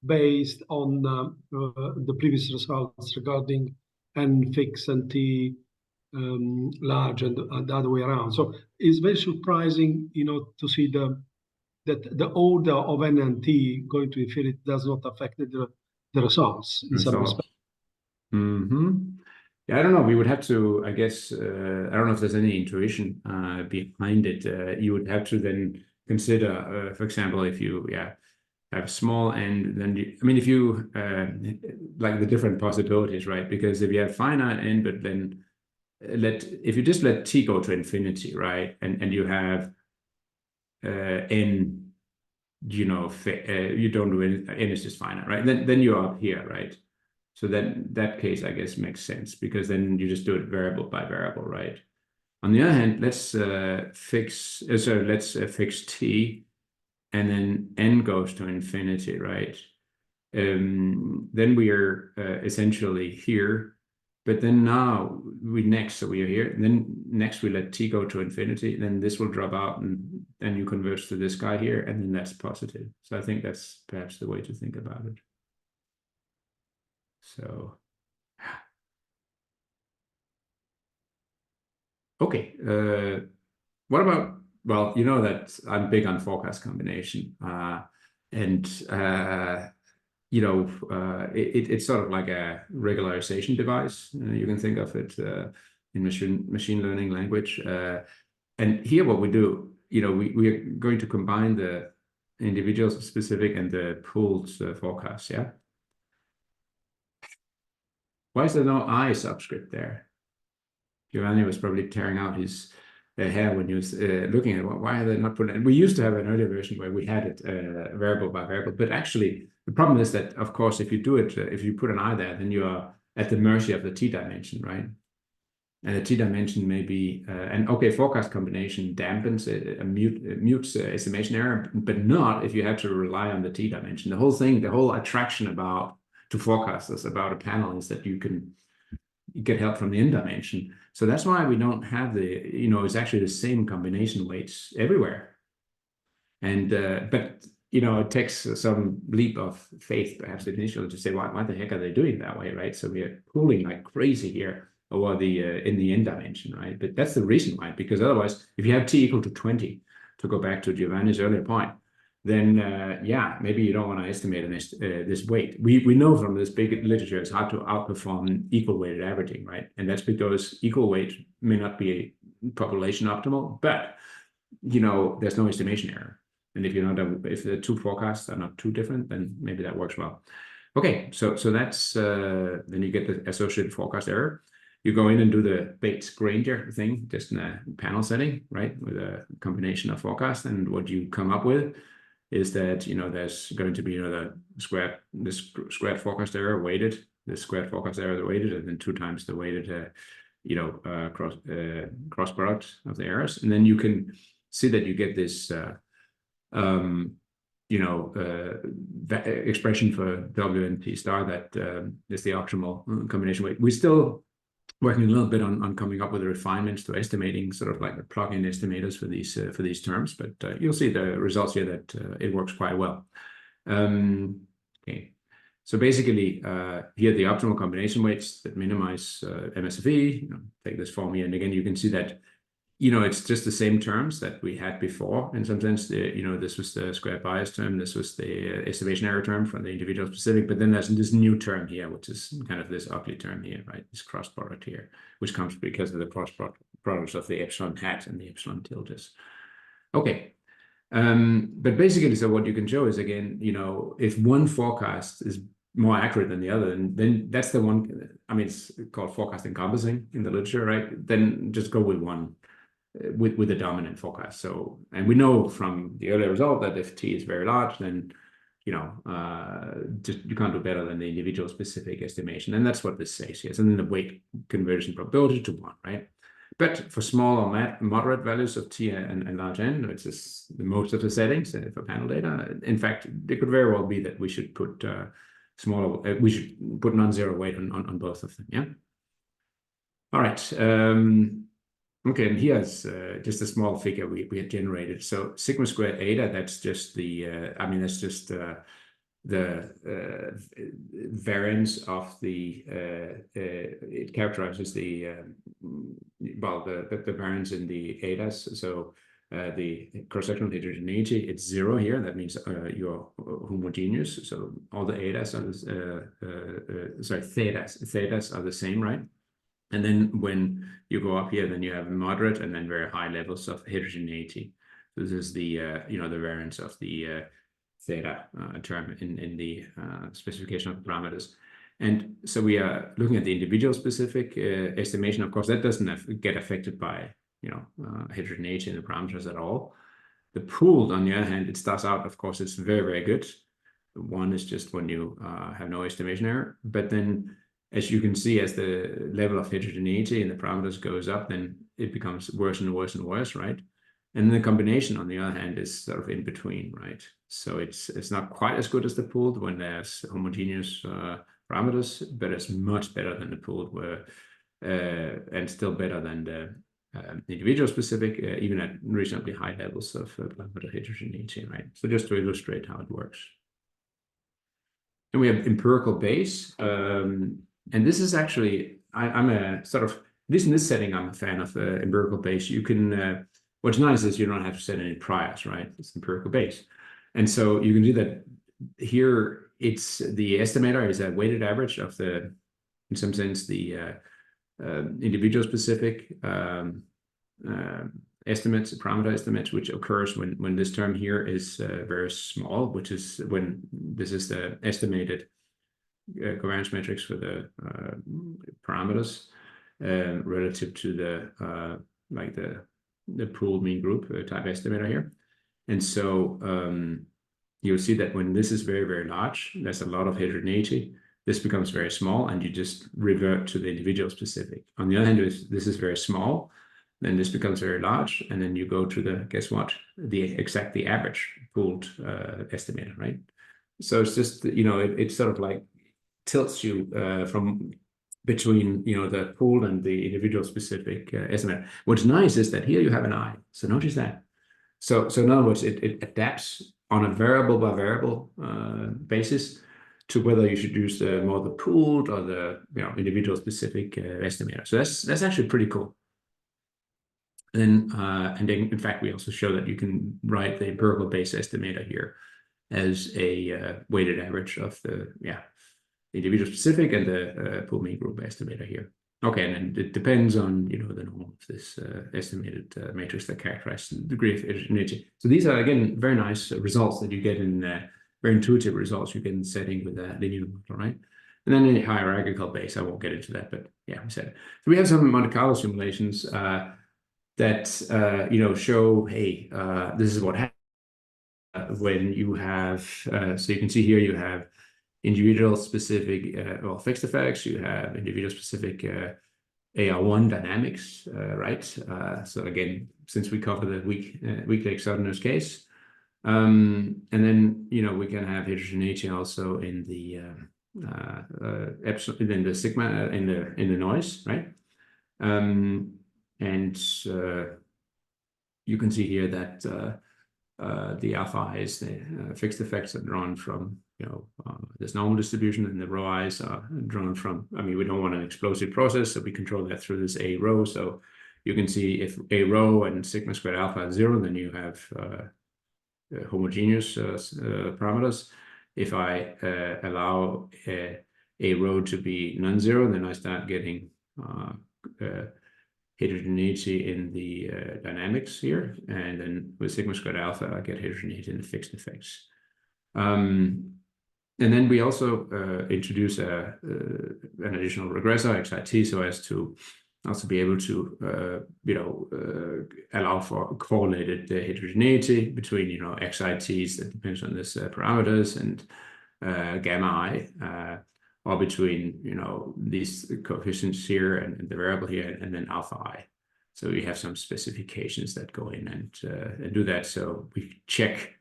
based on the previous results regarding n fixed and t large, and the other way around. So it's very surprising, to see that the order of n and t going to infinity does not affect the results in some respect. Yeah, I don't know. We would have to, I guess, I don't know if there's any intuition behind it. You would have to then consider, for example, if you have small n, then if you like the different possibilities, right? Because if you have finite n, but then if you just let t go to infinity, right, and you have n, you don't do any, n is just finite, right? Then you're up here, right? So then that case, I guess, makes sense, because then you just do it variable by variable, right? On the other hand, let's fix t, and then n goes to infinity, right? Then we are essentially here, but then now so we are here, and then next we let t go to infinity, then this will drop out, and then you converge to this guy here, and then that's positive. So I think that's perhaps the way to think about it. So, okay. What about, well, you know that I'm big on forecast combination, and it's sort of like a regularization device. You can think of it in machine learning language. And here, what we do, we are going to combine the individual specific and the pooled forecast. Yeah. Why is there no I subscript there? Giovanni was probably tearing out his hair when he was looking at why are they not putting it? We used to have an earlier version where we had it variable by variable, but actually the problem is that, of course, if you do it, if you put an I there, then you are at the mercy of the t dimension, right? And the t dimension may be, forecast combination dampens, mutes estimation error, but not if you have to rely on the t dimension. The whole attraction to forecasters about a panel is that you can get help from the n dimension. So that's why we don't have it's actually the same combination weights everywhere. And, but, it takes some leap of faith, perhaps initially, to say, why the heck are they doing that way, right? So we are pooling like crazy here over in the n dimension, right? But that's the reason why, because otherwise, if you have t equal to 20, to go back to Giovanni's earlier point, then yeah, maybe you don't want to estimate this weight. We know from this big literature it's hard to outperform equal weighted averaging, right? And that's because equal weight may not be population optimal, but there's no estimation error. And if if the two forecasts are not too different, then maybe that works well. Okay, so that's then you get the associated forecast error. You go in and do the Bates-Granger thing, just in a panel setting, right, with a combination of forecasts, and what you come up with is that there's going to be this squared forecast error weighted, this squared forecast error weighted, and then 2 times the weighted cross product of the errors, and then you can see that you get this expression for W and P star that is the optimal combination weight. We're still working a little bit on coming up with the refinements to estimating, sort of like the plug-in estimators for these terms, but you'll see the results here that it works quite well. Okay, so basically here the optimal combination weights that minimize MSFE. Take this form here, and again you can see that it's just the same terms that we had before. In some sense, this was the squared bias term, this was the estimation error term from the individual specific, but then there's this new term here, which is kind of this ugly term here, right? This cross product here, which comes because of the cross products of the epsilon hat and the epsilon tildes. Okay, but basically, so what you can show is, again, if one forecast is more accurate than the other, and then that's the one. I mean, it's called forecast encompassing in the literature, right? Then just go with one. With the dominant forecast. So, and we know from the earlier result that if T is very large, then just you can't do better than the individual specific estimation, and that's what this says here. So then the weight conversion probability to 1, right? But for small or moderate values of T and large N, which is the most of the settings for panel data, in fact, it could very well be that we should put we should put non-zero weight on both of them. Yeah. All right. Okay, and here's just a small figure we had generated. So sigma squared eta, that's just the, that's just the variance of the, it characterizes the, the variance in the etas. So the cross-sectional heterogeneity, it's 0 here. That means you're homogeneous. So all the etas are thetas are the same, right? And then when you go up here, then you have moderate and then very high levels of heterogeneity. So this is the the variance of the theta term in the specification of the parameters. And so we are looking at the individual specific estimation. Of course, that doesn't get affected by heterogeneity in the parameters at all. The pooled, on the other hand, it starts out, of course, it's very, very good. 1 is just when you have no estimation error, but then as you can see, as the level of heterogeneity in the parameters goes up, then it becomes worse and worse and worse, right? And then the combination, on the other hand, is sort of in between, right? So it's not quite as good as the pooled when there's homogeneous parameters, but it's much better than the pooled, and still better than the individual specific, even at reasonably high levels of parameter heterogeneity, right? So just to illustrate how it works. And we have empirical Bayes. And this is actually, I'm a sort of, at least in this setting, I'm a fan of empirical Bayes. You can, what's nice is you don't have to set any priors, right? It's empirical Bayes. And so you can do that here. It's the estimator is a weighted average of the, in some sense, the individual specific estimates, parameter estimates, which occurs when this term here is very small, which is when this is the estimated covariance matrix for the parameters relative to the like the pooled mean group type estimator here. And so you'll see that when this is very, very large, there's a lot of heterogeneity. This becomes very small, and you just revert to the individual specific. On the other hand, if this is very small, then this becomes very large, and then you go to the, guess what, the average pooled estimator, right? So it's just, it's sort of like tilts you from between, the pooled and the individual specific estimate. What's nice is that here you have an I. So notice that. So in other words, it adapts on a variable by variable basis to whether you should use more the pooled or the individual specific estimator. So that's actually pretty cool. And then, in fact, we also show that you can write the empirical base estimator here as a weighted average of the individual specific and the pool mean group estimator here. Okay, and then it depends on the norm of this estimated matrix that characterizes the degree of heterogeneity. So these are again very nice results that you get in very intuitive results you get in setting with a linear model, right? And then a hierarchical base. I won't get into that, but yeah, we said it. So we have some Monte Carlo simulations that show, hey, this is what happens when you have. So you can see here you have individual specific fixed effects. You have individual specific AR1 dynamics, right? So again, since we cover the weak-leg Southerners case, and then we can have heterogeneity also in the epsilon, in the sigma, in the noise, right? And you can see here that the alpha i's, the fixed effects are drawn from this normal distribution, and the rho i's are drawn from. I mean, we don't want an explosive process, so we control that through this A rho. So you can see if A rho and sigma squared alpha is 0, then you have homogeneous parameters. If I allow A rho to be non-zero, then I start getting heterogeneity in the dynamics here, and then with sigma squared alpha, I get heterogeneity in the fixed effects. And then we also introduce an additional regressor, XIT, so as to also be able to allow for correlated heterogeneity between XITs that depends on this parameters and gamma I, or between these coefficients here and the variable here, and then alpha I. So we have some specifications that go in and do that. So we check.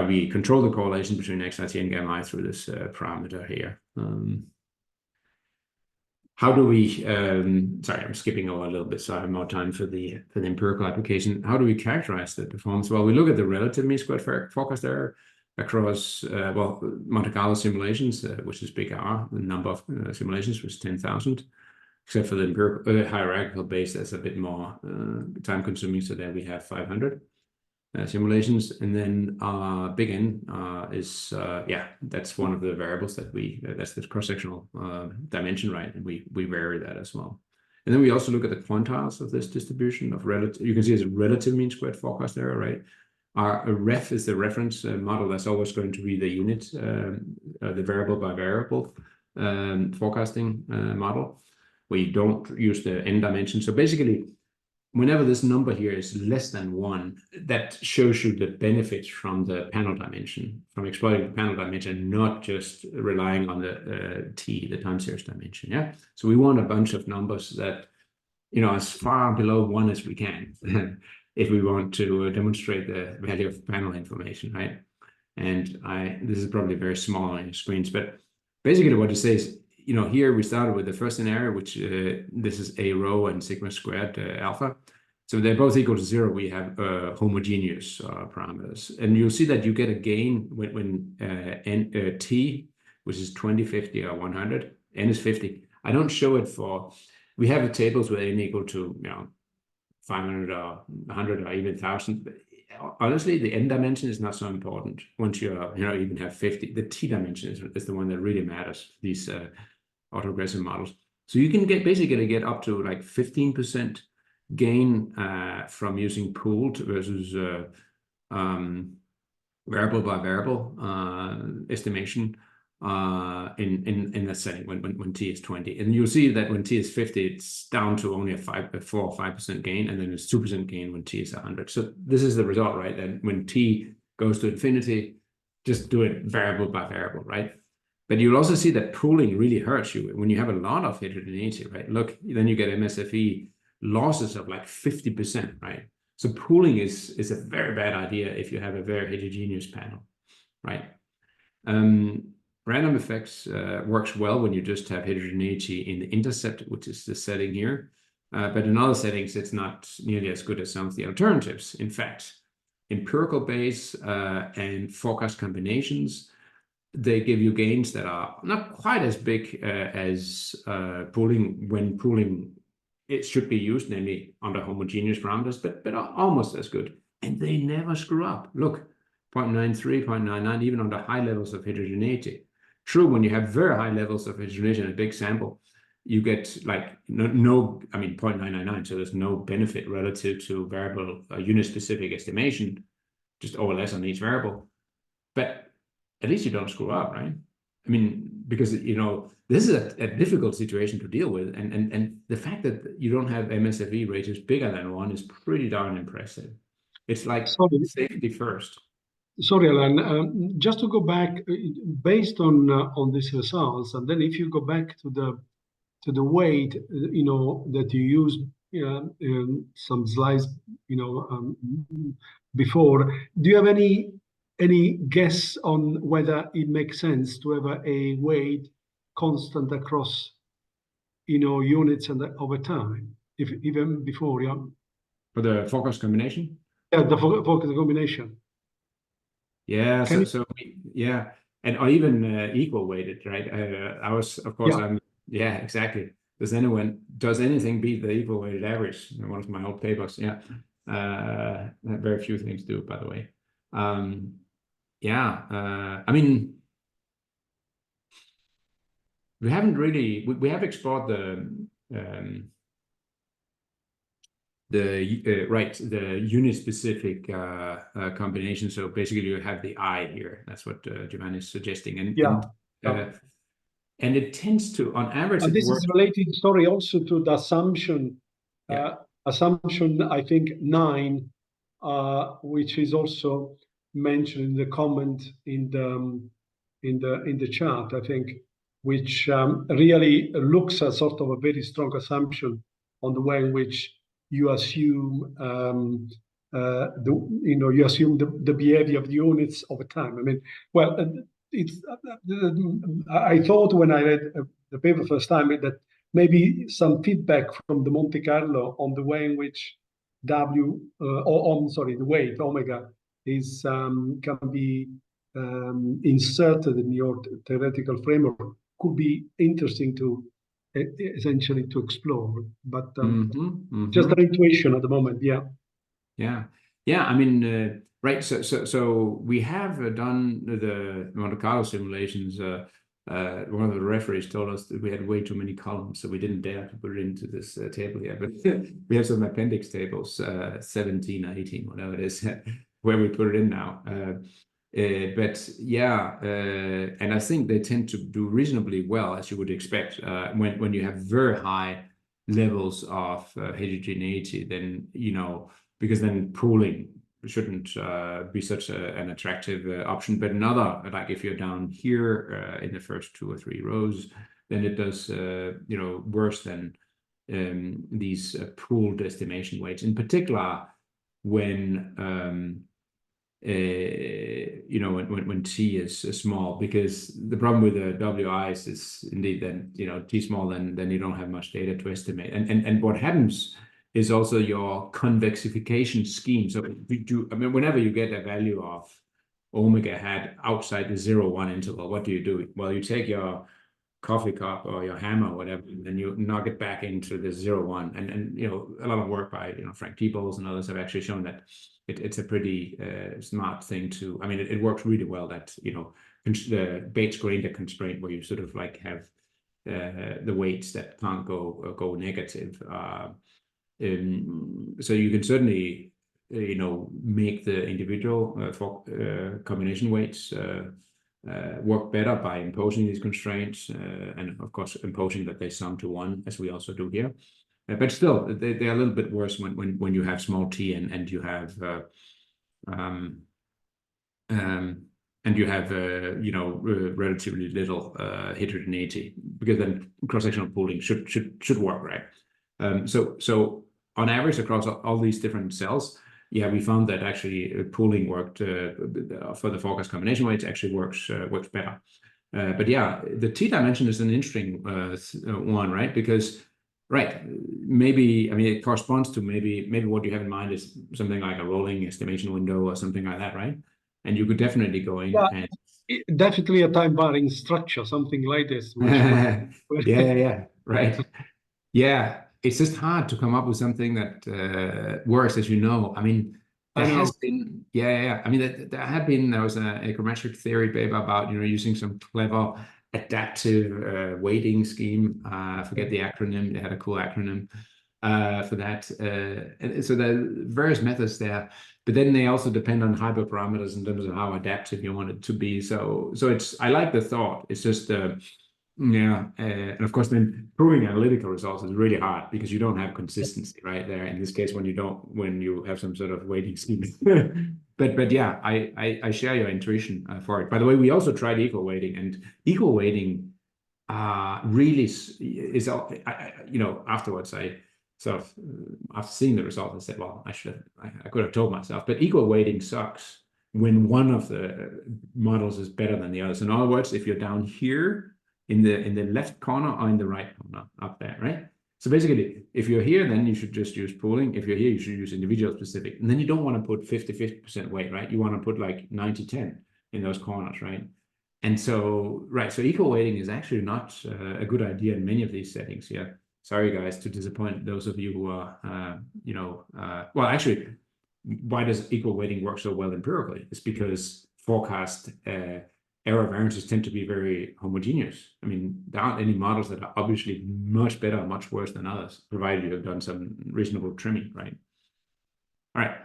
We control the correlation between XIT and gamma I through this parameter here. How do we? Sorry, I'm skipping over a little bit, so I have more time for the empirical application. How do we characterize the performance? Well, we look at the relative mean squared forecast error across Monte Carlo simulations, which is big R. The number of simulations was 10,000, except for the empirical hierarchical base. That's a bit more time consuming. So there we have 500. Simulations, and then big N is that's one of the variables that that's the cross-sectional dimension, right? And we vary that as well. And then we also look at the quantiles of this distribution of relative. You can see it's a relative mean squared forecast error, right? Our ref is the reference model. That's always going to be the unit, the variable by variable forecasting model, where you don't use the N dimension. So basically, whenever this number here is less than 1, that shows you the benefits from the panel dimension, from exploiting the panel dimension, not just relying on the t, the time series dimension. Yeah. So we want a bunch of numbers that, as far below 1 as we can, if we want to demonstrate the value of panel information, right? And this is probably very small on your screens, but basically what it says. Here we started with the first scenario, which this is A rho and sigma squared alpha. So they're both equal to 0. We have homogeneous parameters. And you'll see that you get a gain when t, which is 20, 50, or 100. N is 50. I don't show it we have the tables with n equal to 500 or 100 or even 1,000. Honestly, the n dimension is not so important once you even have 50. The t dimension is the one that really matters, these autoregressive models. So you can basically get up to like 15% gain from using pooled versus variable by variable estimation in that setting when t is 20. And you'll see that when t is 50, it's down to only a 4 or 5% gain, and then it's 2% gain when t is 100. So this is the result, right? And when t goes to infinity, just do it variable by variable, right? But you'll also see that pooling really hurts you when you have a lot of heterogeneity, right? Look, then you get MSFE losses of like 50%, right? So pooling is a very bad idea if you have a very heterogeneous panel, right? Random effects works well when you just have heterogeneity in the intercept, which is the setting here. But in other settings, it's not nearly as good as some of the alternatives. In fact, empirical base and forecast combinations, they give you gains that are not quite as big as pooling when pooling it should be used, namely under homogeneous parameters, but almost as good. And they never screw up. Look, 0.93, 0.99, even under high levels of heterogeneity. True, when you have very high levels of heterogeneity in a big sample, you get like no, I mean 0.999, so there's no benefit relative to variable unit-specific estimation, just O less on each variable. But at least you don't screw up, right? I mean, because this is a difficult situation to deal with, and the fact that you don't have MSFE ratios bigger than 1 is pretty darn impressive. It's like safety first. Sorry, Allan. Just to go back, based on these results, and then if you go back to the weight, that you used some slides, before. Do you have any guess on whether it makes sense to have a weight constant across, units and over time, if even before, yeah? For the focus combination? Yeah, the focus combination. Yeah, yeah, and or even equal weighted, right? I was, of course, yeah. Exactly. Does anything beat the equal weighted average? One of my old papers, yeah. Very few things do, by the way. I mean, we haven't really, we have explored the unit-specific combination. So basically, you have the I here. That's what Giovanni is suggesting, and it tends to, on average, and this is related, sorry, also to the assumption. Assumption, I think 9, which is also mentioned in the comment in the chat, I think, which really looks at sort of a very strong assumption on the way in which you assume you assume the behavior of the units over time. I mean, well, it's I thought when I read the paper first time that maybe some feedback from the Monte Carlo on the way in which the weight omega is can be inserted in your theoretical framework could be interesting to essentially to explore, but just an intuition at the moment. Yeah. I mean, right. So we have done the Monte Carlo simulations. One of the referees told us that we had way too many columns, so we didn't dare to put it into this table here. But we have some appendix tables, 17, 18, whatever it is, where we put it in now. But yeah, and I think they tend to do reasonably well, as you would expect, when you have very high levels of heterogeneity. Then because then pooling shouldn't be such an attractive option. But another, like if you're down here in the first 2 or 3 rows, then it does worse than these pooled estimation weights. In particular, when when T is small, because the problem with the WIs is indeed then T small, then you don't have much data to estimate. And what happens is also your convexification scheme. So whenever you get a value of omega hat outside the 0-1 interval, what do? Well, you take your coffee cup or your hammer or whatever, and then you knock it back into the 0-1. And a lot of work by Frank T-Bowles and others have actually shown that it's a pretty smart thing to. I mean, it works really well. That the Bates-Granger constraint, where you sort of like have the weights that can't go negative. So you can certainly make the individual combination weights work better by imposing these constraints, and of course imposing that they sum to 1, as we also do here. But still, they're a little bit worse when you have small t and you have relatively little heterogeneity, because then cross-sectional pooling should work, right? So on average across all these different cells, we found that actually pooling worked for the focus combination weights. Actually works better. But yeah, the t dimension is an interesting one, right? Because maybe, I mean, it corresponds to maybe what you have in mind is something like a rolling estimation window or something like that, right? And you could definitely go in and definitely a time varying structure, something like this. Yeah, right. Yeah. it's just hard to come up with something that works, as you know. I mean, there has been, yeah. I mean, there was a econometric theory paper about, using some clever adaptive weighting scheme. I forget the acronym. They had a cool acronym for that. And so there are various methods there, but then they also depend on hyperparameters in terms of how adaptive you want it to be. So I like the thought. It's just and of course then proving analytical results is really hard because you don't have consistency right there. In this case, when you have some sort of weighting scheme. But yeah, I share your intuition for it. By the way, we also tried equal weighting, and equal weighting really is afterwards I sort of after seeing the result, I said, well, I could have told myself, but equal weighting sucks when one of the models is better than the others. In other words, if you're down here in the left corner or in the right corner up there, right? So basically, if you're here, then you should just use pooling. If you're here, you should use individual specific. And then you don't want to put 50% weight, right? You want to put like 90-10 in those corners, right? And so, so equal weighting is actually not a good idea in many of these settings here. Sorry, guys, to disappoint those of you who are, well, actually, why does equal weighting work so well empirically? It's because forecast error variances tend to be very homogeneous. I mean, there aren't any models that are obviously much better or much worse than others, provided you have done some reasonable trimming, right? All right.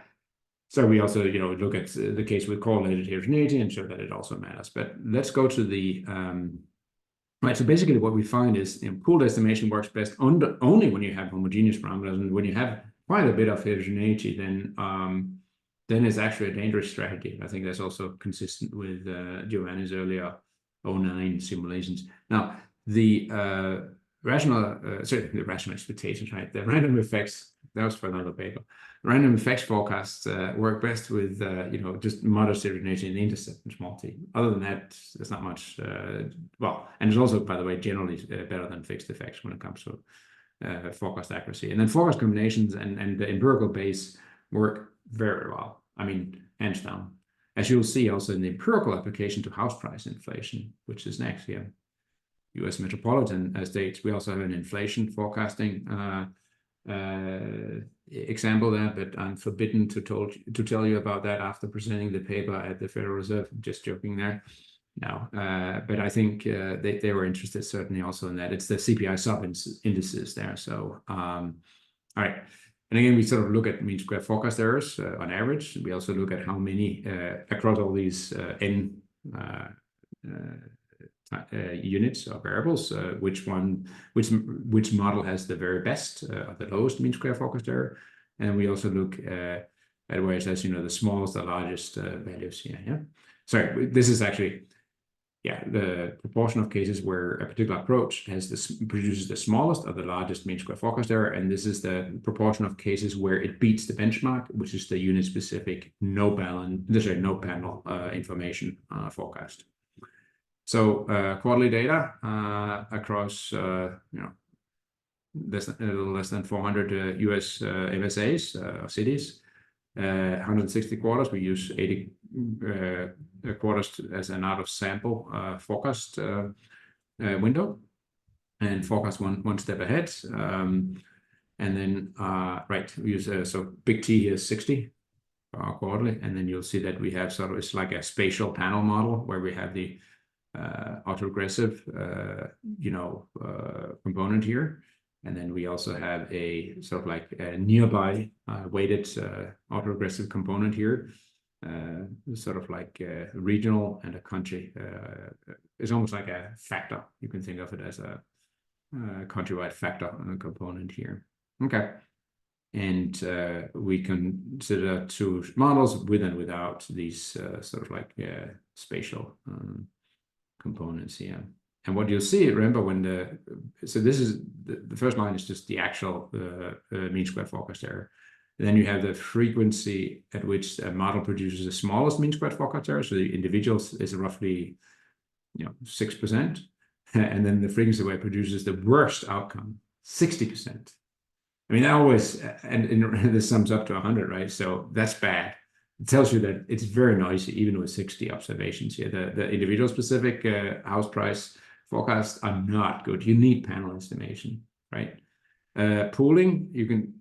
So we also, look at the case with correlated heterogeneity and show that it also matters. But let's go to the right. So basically, what we find is pooled estimation works best only when you have homogeneous parameters, and when you have quite a bit of heterogeneity, then it's actually a dangerous strategy. I think that's also consistent with Giovanni's earlier 09 simulations. Now, the rational expectations, right? The random effects, that was for another paper. Random effects forecasts work best with, just modest heterogeneity in the intercept and small t. Other than that, there's not much, well, and it's also, by the way, generally better than fixed effects when it comes to forecast accuracy. And then forecast combinations and the empirical base work very well. I mean, hands down. As you'll see also in the empirical application to house price inflation, which is next here. US metropolitan states, we also have an inflation forecasting example there, but I'm forbidden to tell you about that after presenting the paper at the Federal Reserve. Just joking there. No, but I think they were interested certainly also in that. It's the CPI sub indices there. So, all right. And again, we sort of look at mean square forecast errors on average. We also look at how many across all these n units or variables, which model has the very best or the lowest mean square forecast error. And we also look at where it says, the smallest or largest values here. Yeah. Sorry, this is actually, the proportion of cases where a particular approach produces the smallest or the largest mean square forecast error. And this is the proportion of cases where it beats the benchmark, which is the unit specific no panel information forecast. So quarterly data across a little less than 400 US MSAs or cities, 160 quarters. We use 80 quarters as an out of sample forecast window, and forecast one step ahead. And then we use so big T here is 60 for our quarterly, and then you'll see that we have it's like a spatial panel model where we have the autoregressive component here, and then we also have a sort of like a nearby weighted autoregressive component here, sort of like a regional and a country. It's almost like a factor. You can think of it as a countrywide factor component here. Okay. And we consider two models with and without these sort of like spatial components here. And what you'll see, remember so this is the first line is just the actual mean square forecast error. And then you have the frequency at which a model produces the smallest mean square forecast error. So the individuals is roughly 6%. And then the frequency where it produces the worst outcome, 60%. I mean, that always, and this sums up to 100, right? So that's bad. It tells you that it's very noisy, even with 60 observations here. The individual specific house price forecasts are not good. You need panel estimation, right? Pooling, you can,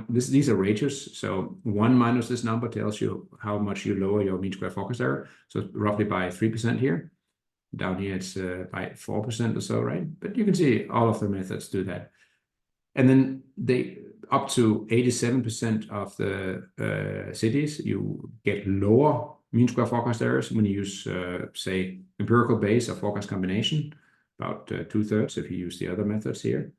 these are ratios. So 1 minus this number tells you how much you lower your mean square forecast error. So roughly by 3% here. Down here, it's by 4% or so, right? But you can see all of the methods do that. And then they up to 87% of the cities, you get lower mean square forecast errors when you use, say, empirical Bayes or forecast combination, about 2/3 if you use the other methods here.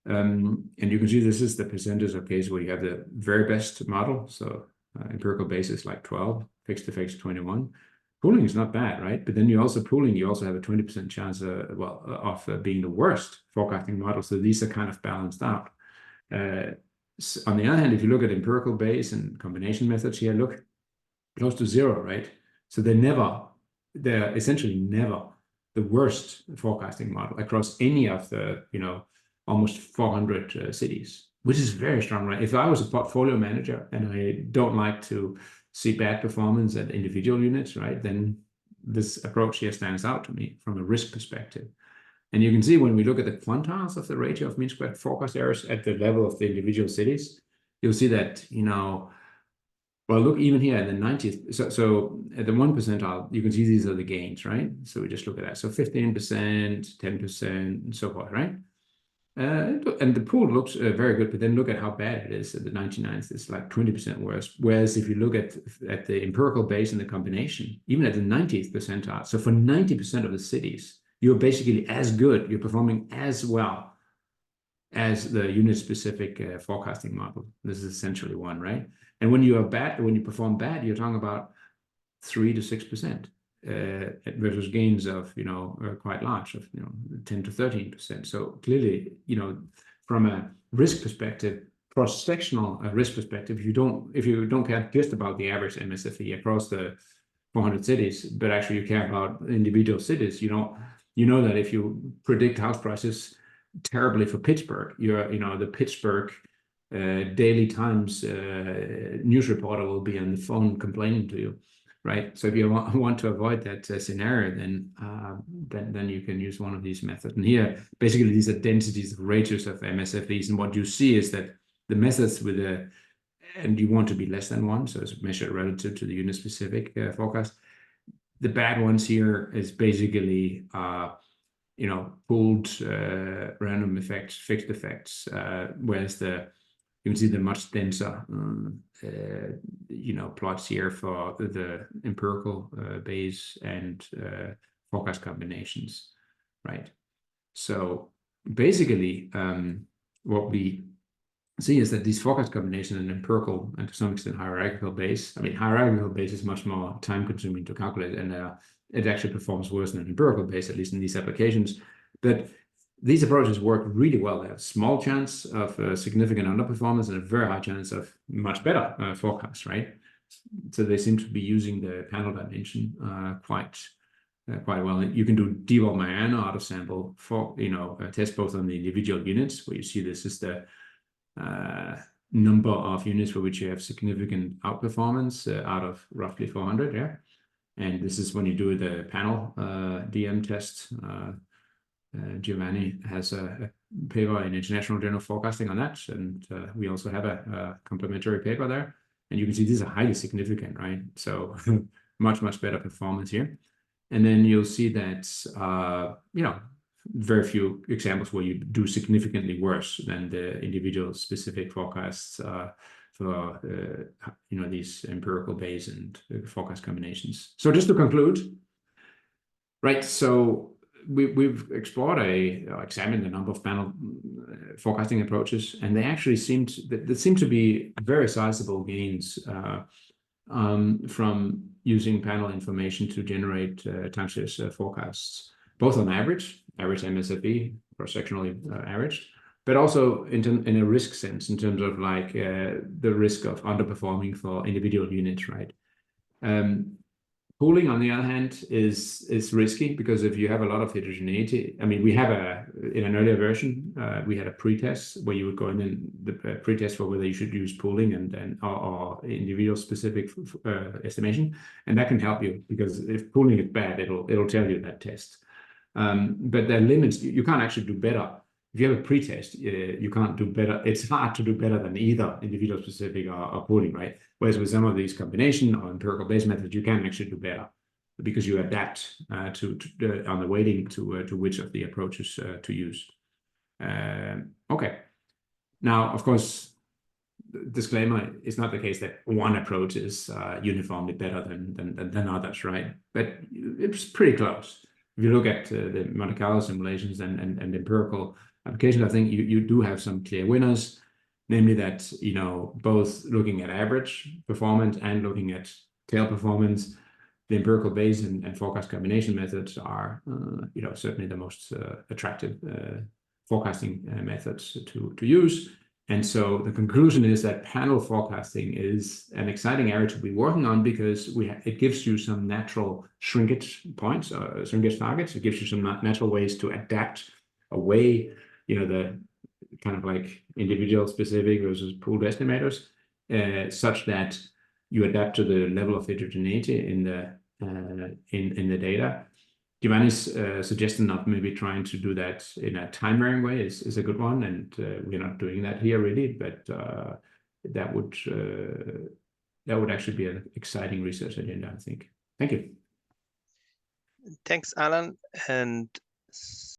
And you can see this is the percentage of cases where you have the very best model. So empirical Bayes is like 12, fixed effects 21. Pooling is not bad, right? But then you also have a 20% chance of being the worst forecasting model. So these are kind of balanced out. On the other hand, if you look at empirical Bayes and combination methods here, look close to 0, right? So they're essentially never the worst forecasting model across any of the, almost 400 cities, which is very strong, right? If I was a portfolio manager and I don't like to see bad performance at individual units, right, then this approach here stands out to me from a risk perspective. And you can see when we look at the quantiles of the ratio of mean squared forecast errors at the level of the individual cities, you'll see that, well, look, even here in the 90th, so at the 1 percentile, you can see these are the gains, right? So we just look at that. So 15%, 10%, and so forth, right? And the pool looks very good, but then look at how bad it is at the 99th. It's like 20% worse. Whereas if you look at the empirical Bayes and the combination, even at the 90th percentile, so for 90% of the cities, you're basically as good, you're performing as well as the unit-specific forecasting model. This is essentially one, right? And when you perform bad, you're talking about 3 to 6%. Versus gains of quite large of 10 to 13%. So clearly, from a risk perspective, cross-sectional risk perspective, if you don't care just about the average MSFE across the 400 cities, but actually you care about individual cities, you know that if you predict house prices terribly for Pittsburgh, the Pittsburgh Daily Times news reporter will be on the phone complaining to you. Right. So if you want to avoid that scenario, then you can use one of these methods. And here, basically, these are densities of ratios of MSFEs. And what you see is that the methods and you want to be less than 1, so it's measured relative to the unit-specific forecast. The bad ones here is basically, pooled random effects, fixed effects, whereas you can see the much denser, plots here for the empirical Bayes and forecast combinations, right? So basically, what we see is that these forecast combinations and empirical, and to some extent hierarchical Bayes, hierarchical Bayes is much more time-consuming to calculate, and it actually performs worse than empirical Bayes, at least in these applications. But these approaches work really well. They have a small chance of significant underperformance and a very high chance of much better forecasts, right? So they seem to be using the panel dimension quite well. You can do Dewar-Mariano out of sample for test both on the individual units, where you see this is the number of units for which you have significant outperformance out of roughly 400, yeah. And this is when you do the panel DM test. Giovanni has a paper in International Journal of Forecasting on that, and we also have a complementary paper there. And you can see these are highly significant, right? So much better performance here. And then you'll see that very few examples where you do significantly worse than the individual specific forecasts for these empirical Bayes and forecast combinations. So just to conclude, right? So we've explored examined a number of panel forecasting approaches, and they actually seem to be very sizable gains from using panel information to generate time series forecasts, both on average MSFE, cross-sectionally averaged, but also in a risk sense, in terms of the risk of underperforming for individual units, right? Pooling, on the other hand, is risky, because if you have a lot of heterogeneity, we have in an earlier version, we had a pretest where you would go in and the pretest for whether you should use pooling or individual specific estimation, and that can help you, because if pooling is bad, it'll tell you that test. But there are limits. You can't actually do better if you have a pretest, you can't do better. It's hard to do better than either individual specific or pooling, right? Whereas with some of these combination or empirical based methods, you can actually do better because you adapt on the weighting to which of the approaches to use. Okay. Now, of course, disclaimer, it's not the case that one approach is uniformly better than others, right? But it's pretty close. If you look at the Monte Carlo simulations and empirical applications, I think you do have some clear winners, namely that, you know, both looking at average performance and looking at tail performance, the empirical base and forecast combination methods are, you know, certainly the most attractive forecasting methods to use. And so the conclusion is that panel forecasting is an exciting area to be working on because it gives you some natural shrinkage points, shrinkage targets. It gives you some natural ways to adapt away, you know, the kind of like individual specific versus pooled estimators, such that you adapt to the level of heterogeneity in the data. Giovanni's suggestion of maybe trying to do that in a time varying way is a good one, and we're not doing that here really, but that would actually be an exciting research agenda, I think. Thank you. Thanks, Allan. And